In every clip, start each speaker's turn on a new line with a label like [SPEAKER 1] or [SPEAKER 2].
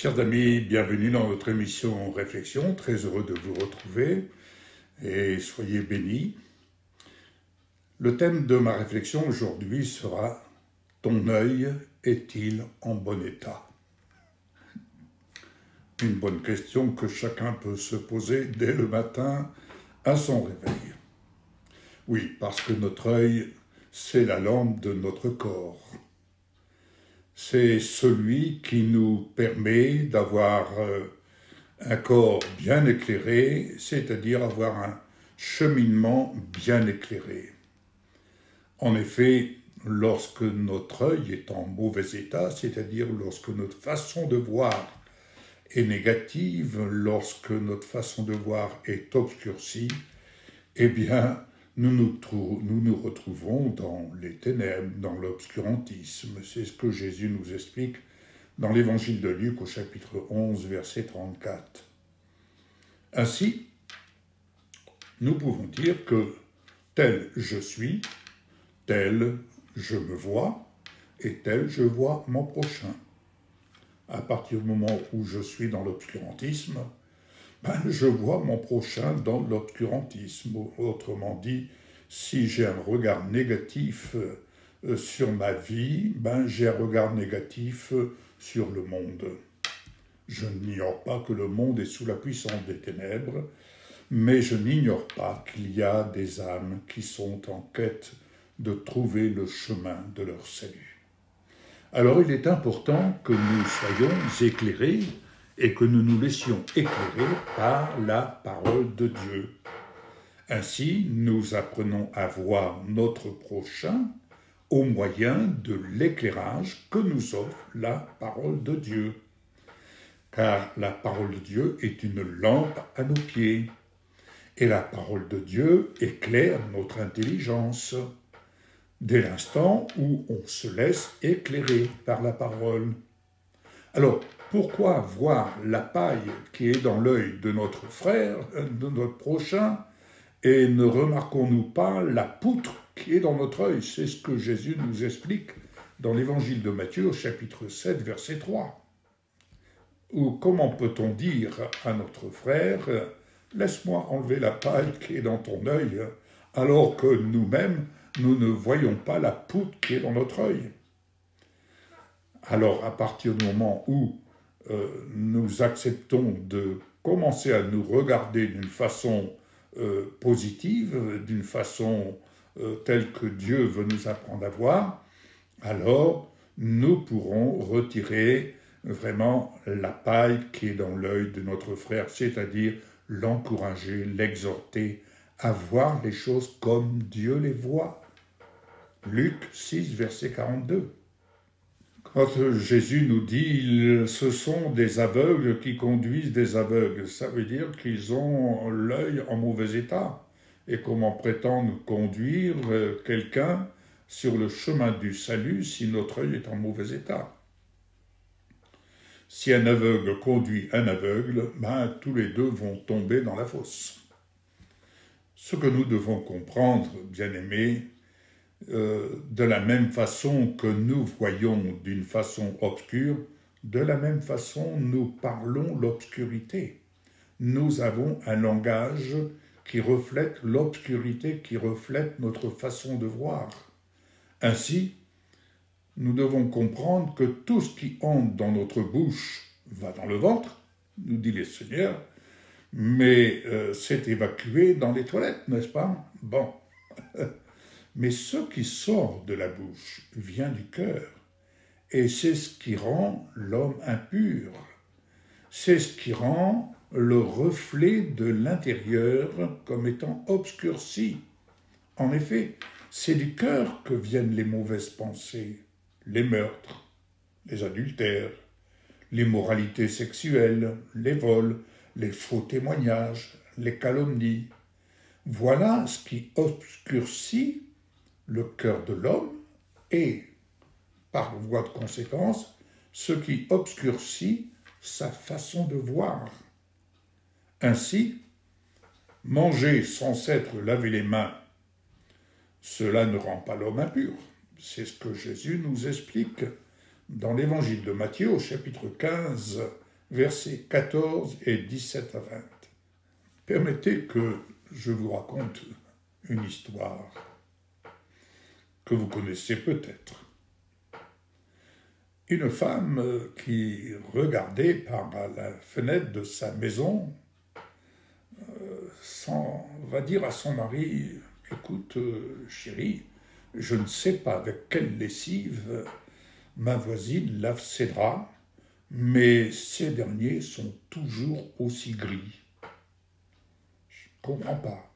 [SPEAKER 1] Chers amis, bienvenue dans notre émission Réflexion, très heureux de vous retrouver et soyez bénis. Le thème de ma réflexion aujourd'hui sera « Ton œil est-il en bon état ?» Une bonne question que chacun peut se poser dès le matin à son réveil. Oui, parce que notre œil, c'est la lampe de notre corps. C'est celui qui nous permet d'avoir un corps bien éclairé, c'est-à-dire avoir un cheminement bien éclairé. En effet, lorsque notre œil est en mauvais état, c'est-à-dire lorsque notre façon de voir est négative, lorsque notre façon de voir est obscurcie, eh bien, nous nous retrouvons dans les ténèbres, dans l'obscurantisme. C'est ce que Jésus nous explique dans l'évangile de Luc au chapitre 11, verset 34. Ainsi, nous pouvons dire que tel je suis, tel je me vois, et tel je vois mon prochain. À partir du moment où je suis dans l'obscurantisme, je vois mon prochain dans l'obscurantisme. Autrement dit, si j'ai un regard négatif sur ma vie, j'ai un regard négatif sur le monde. Je n'ignore pas que le monde est sous la puissance des ténèbres, mais je n'ignore pas qu'il y a des âmes qui sont en quête de trouver le chemin de leur salut. Alors il est important que nous soyons éclairés et que nous nous laissions éclairer par la parole de Dieu. Ainsi, nous apprenons à voir notre prochain au moyen de l'éclairage que nous offre la parole de Dieu. Car la parole de Dieu est une lampe à nos pieds. Et la parole de Dieu éclaire notre intelligence dès l'instant où on se laisse éclairer par la parole. Alors, pourquoi voir la paille qui est dans l'œil de notre frère, de notre prochain, et ne remarquons-nous pas la poutre qui est dans notre œil? C'est ce que Jésus nous explique dans l'évangile de Matthieu au chapitre 7, verset 3. Ou comment peut-on dire à notre frère « Laisse-moi enlever la paille qui est dans ton œil » alors que nous-mêmes, nous ne voyons pas la poutre qui est dans notre œil. Alors, à partir du moment où nous acceptons de commencer à nous regarder d'une façon positive, d'une façon telle que Dieu veut nous apprendre à voir, alors nous pourrons retirer vraiment la paille qui est dans l'œil de notre frère, c'est-à-dire l'encourager, l'exhorter à voir les choses comme Dieu les voit. Luc 6, verset 42. Quand Jésus nous dit « ce sont des aveugles qui conduisent des aveugles », ça veut dire qu'ils ont l'œil en mauvais état. Et comment prétendre conduire quelqu'un sur le chemin du salut si notre œil est en mauvais état? Si un aveugle conduit un aveugle, tous les deux vont tomber dans la fosse. Ce que nous devons comprendre, bien-aimés, de la même façon que nous voyons d'une façon obscure, de la même façon nous parlons l'obscurité. Nous avons un langage qui reflète l'obscurité, qui reflète notre façon de voir. Ainsi, nous devons comprendre que tout ce qui entre dans notre bouche va dans le ventre, nous dit le Seigneur, mais c'est évacué dans les toilettes, n'est-ce pas? Bon. Mais ce qui sort de la bouche vient du cœur, et c'est ce qui rend l'homme impur. C'est ce qui rend le reflet de l'intérieur comme étant obscurci. En effet, c'est du cœur que viennent les mauvaises pensées, les meurtres, les adultères, l'immoralité sexuelle, les vols, les faux témoignages, les calomnies. Voilà ce qui obscurcit le cœur de l'homme et, par voie de conséquence, ce qui obscurcit sa façon de voir. Ainsi, manger sans s'être lavé les mains, cela ne rend pas l'homme impur. C'est ce que Jésus nous explique dans l'évangile de Matthieu au chapitre 15, versets 14 et 17 à 20. Permettez que je vous raconte une histoire que vous connaissez peut-être. Une femme qui regardait par la fenêtre de sa maison va dire à son mari, « Écoute, chérie, je ne sais pas avec quelle lessive ma voisine lave ses draps, mais ces derniers sont toujours aussi gris. Je ne comprends pas. »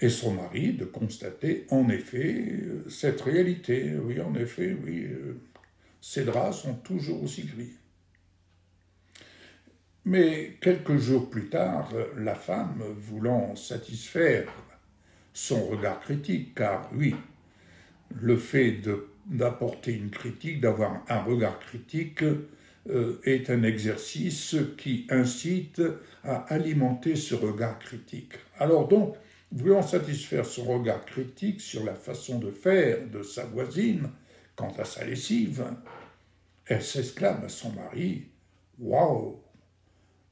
[SPEAKER 1] Et son mari de constater en effet cette réalité. Oui, en effet, oui, ces draps sont toujours aussi gris. Mais quelques jours plus tard, la femme, voulant satisfaire son regard critique, car oui, le fait d'apporter une critique, d'avoir un regard critique, est un exercice qui incite à alimenter ce regard critique. Alors donc, voulant satisfaire son regard critique sur la façon de faire de sa voisine quant à sa lessive, elle s'exclame à son mari, « Waouh,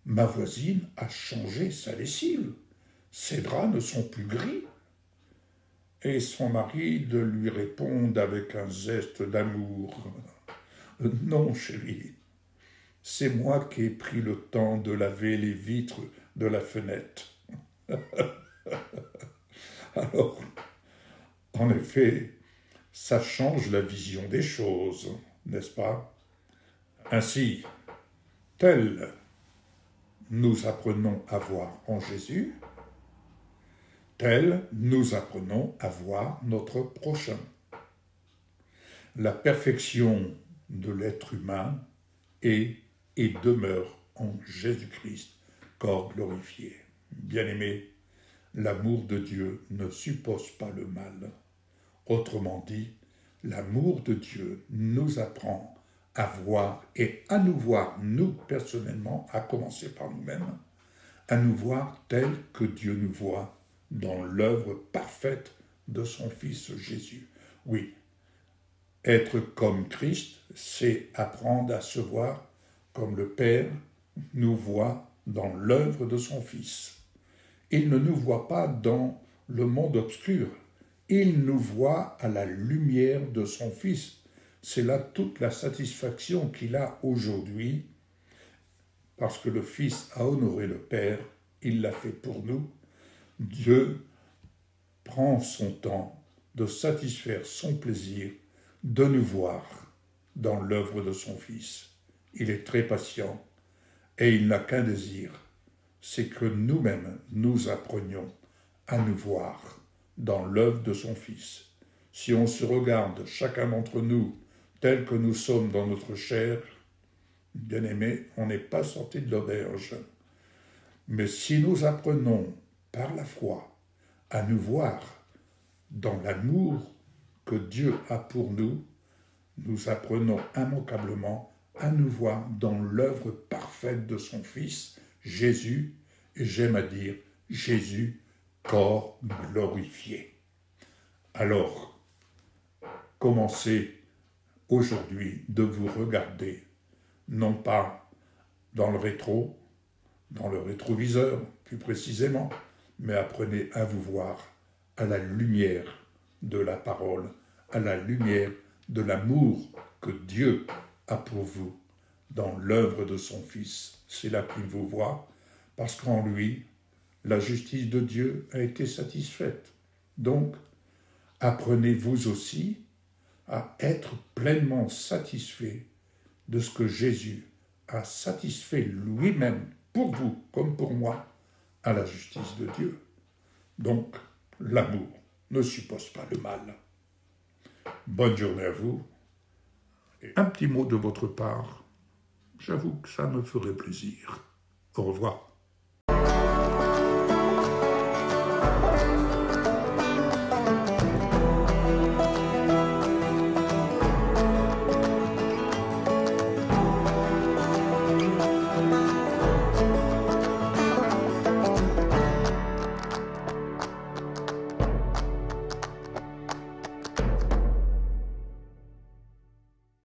[SPEAKER 1] ma voisine a changé sa lessive, ses draps ne sont plus gris. » Et son mari de lui répondre avec un geste d'amour, « Non, chérie, c'est moi qui ai pris le temps de laver les vitres de la fenêtre. » Alors, en effet, ça change la vision des choses, n'est-ce pas? Ainsi, tel nous apprenons à voir en Jésus, tel nous apprenons à voir notre prochain. La perfection de l'être humain est et demeure en Jésus-Christ, corps glorifié. Bien-aimés, l'amour de Dieu ne suppose pas le mal. Autrement dit, l'amour de Dieu nous apprend à voir et à nous voir, nous personnellement, à commencer par nous-mêmes, à nous voir tels que Dieu nous voit dans l'œuvre parfaite de son Fils Jésus. Oui, être comme Christ, c'est apprendre à se voir comme le Père nous voit dans l'œuvre de son Fils. Il ne nous voit pas dans le monde obscur, il nous voit à la lumière de son Fils. C'est là toute la satisfaction qu'il a aujourd'hui, parce que le Fils a honoré le Père, il l'a fait pour nous. Dieu prend son temps de satisfaire son plaisir, de nous voir dans l'œuvre de son Fils. Il est très patient et il n'a qu'un désir, c'est que nous-mêmes nous apprenions à nous voir dans l'œuvre de son Fils. Si on se regarde chacun d'entre nous tel que nous sommes dans notre chair, bien-aimés, on n'est pas sorti de l'auberge. Mais si nous apprenons par la foi à nous voir dans l'amour que Dieu a pour nous, nous apprenons immanquablement à nous voir dans l'œuvre parfaite de son Fils, Jésus, et j'aime à dire Jésus, corps glorifié. Alors, commencez aujourd'hui de vous regarder, non pas dans le rétroviseur plus précisément, mais apprenez à vous voir à la lumière de la parole, à la lumière de l'amour que Dieu a pour vous dans l'œuvre de son Fils. C'est là qu'il vous voit, parce qu'en lui, la justice de Dieu a été satisfaite. Donc, apprenez vous aussi à être pleinement satisfait de ce que Jésus a satisfait lui-même pour vous, comme pour moi, à la justice de Dieu. Donc, l'amour ne suppose pas le mal. Bonne journée à vous. Et un petit mot de votre part, j'avoue que ça me ferait plaisir. Au revoir.